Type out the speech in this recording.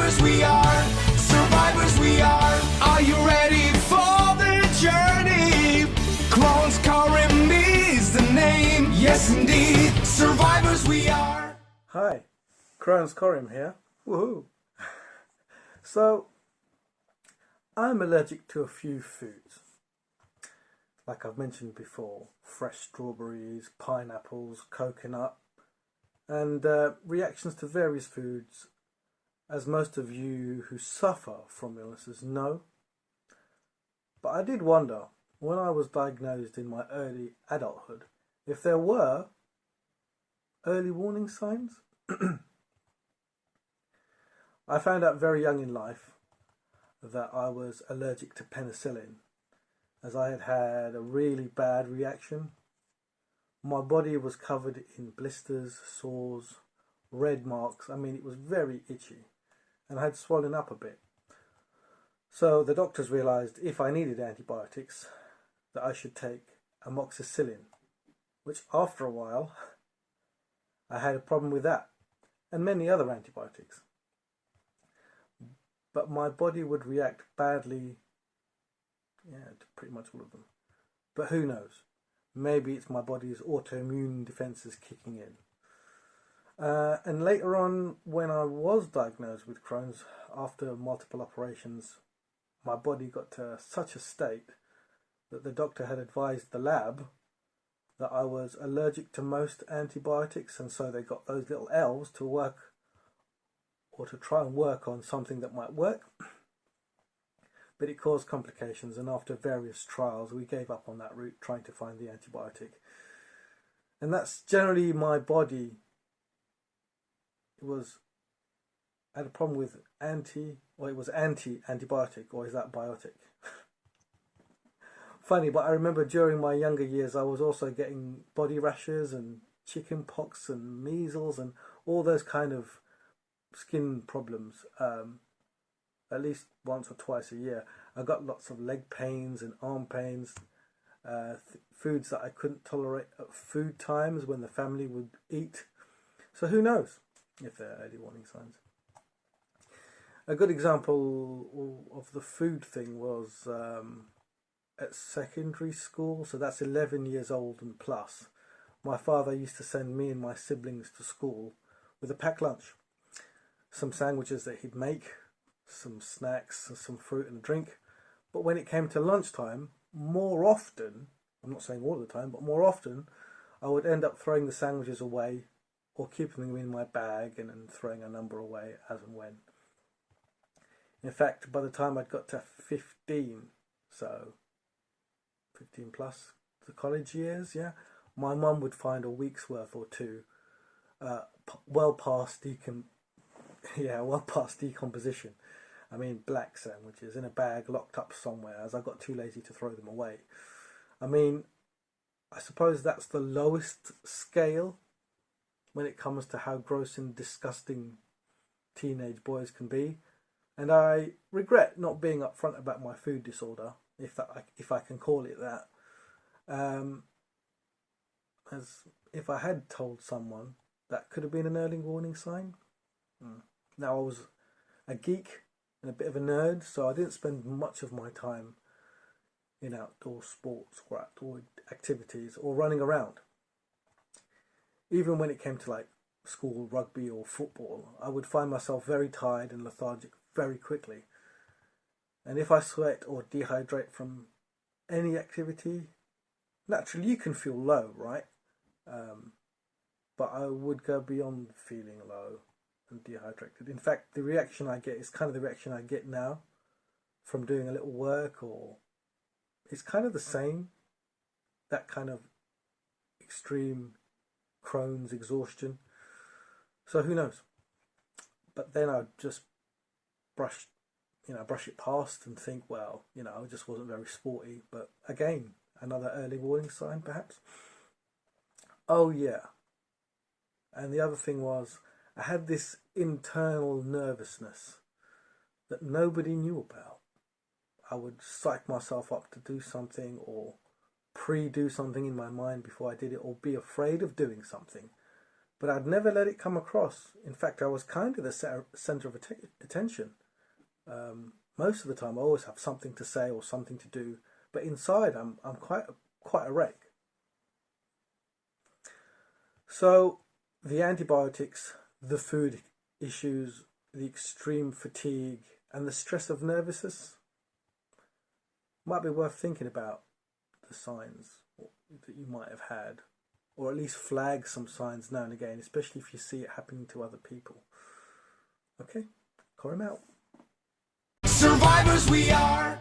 Survivors we are, survivors we are. Are you ready for the journey? Crohn's Karim is the name, yes indeed. Survivors we are. Hi, Crohn's Karim here. Woohoo! So, I'm allergic to a few foods. Like I've mentioned before, fresh strawberries, pineapples, coconut, and reactions to various foods, as most of you who suffer from illnesses know. But I did wonder, when I was diagnosed in my early adulthood, if there were early warning signs. I found out very young in life that I was allergic to penicillin, as I had had a really bad reaction. My body was covered in blisters, sores, red marks. I mean, it was very itchy and had swollen up a bit. So the doctors realised if I needed antibiotics that I should take amoxicillin, which after a while I had a problem with that and many other antibiotics. But my body would react badly, to pretty much all of them. But who knows? Maybe it's my body's autoimmune defences kicking in. And later on, when I was diagnosed with Crohn's after multiple operations, my body got to such a state that the doctor had advised the lab that I was allergic to most antibiotics, and so they got those little elves to work, or to try and work on something that might work. But it caused complications, and after various trials we gave up on that route, trying to find the antibiotic. And that's generally my body. I had a problem with anti-antibiotic, or is that biotic? Funny, but I remember during my younger years I was also getting body rashes and chicken pox and measles and all those kind of skin problems, at least once or twice a year. I got lots of leg pains and arm pains, foods that I couldn't tolerate at food times when the family would eat. So who knows if they're early warning signs. A good example of the food thing was at secondary school, so that's 11 years old and plus. My father used to send me and my siblings to school with a packed lunch. Some sandwiches that he'd make, some snacks, some fruit and a drink. But when it came to lunchtime, more often, I'm not saying all the time, but more often, I would end up throwing the sandwiches away or keeping them in my bag and then throwing a number away as and when. In fact, by the time I'd got to 15, so 15 plus, the college years, my mum would find a week's worth or two, well past decomposition. I mean, black sandwiches in a bag locked up somewhere, as I got too lazy to throw them away. I mean, I suppose that's the lowest scale when it comes to how gross and disgusting teenage boys can be. And I regret not being upfront about my food disorder, if I can call it that. As if I had told someone, that could have been an early warning sign. Now, I was a geek and a bit of a nerd, so I didn't spend much of my time in outdoor sports or outdoor activities or running around. Even when it came to like school rugby or football, I would find myself very tired and lethargic very quickly. And if I sweat or dehydrate from any activity, naturally you can feel low, right? But I would go beyond feeling low and dehydrated. In fact, the reaction I get is kind of the reaction I get now from doing a little work, or it's kind of the same, that kind of extreme Crohn's exhaustion. So who knows? But then I'd just brush it past and think, well, I just wasn't very sporty. But again, another early warning sign, perhaps. Oh yeah. And the other thing was, I had this internal nervousness that nobody knew about. I would psych myself up to do something, or pre-do something in my mind before I did it, or be afraid of doing something but I'd never let it come across. In fact, I was kind of the center of attention. Most of the time, I always have something to say or something to do, but inside, I'm quite a wreck. So, the antibiotics, the food issues, the extreme fatigue, and the stress of nervousness might be worth thinking about the signs that you might have had, or at least flag some signs now and again, especially if you see it happening to other people. Okay, Corim out. Survivors we are.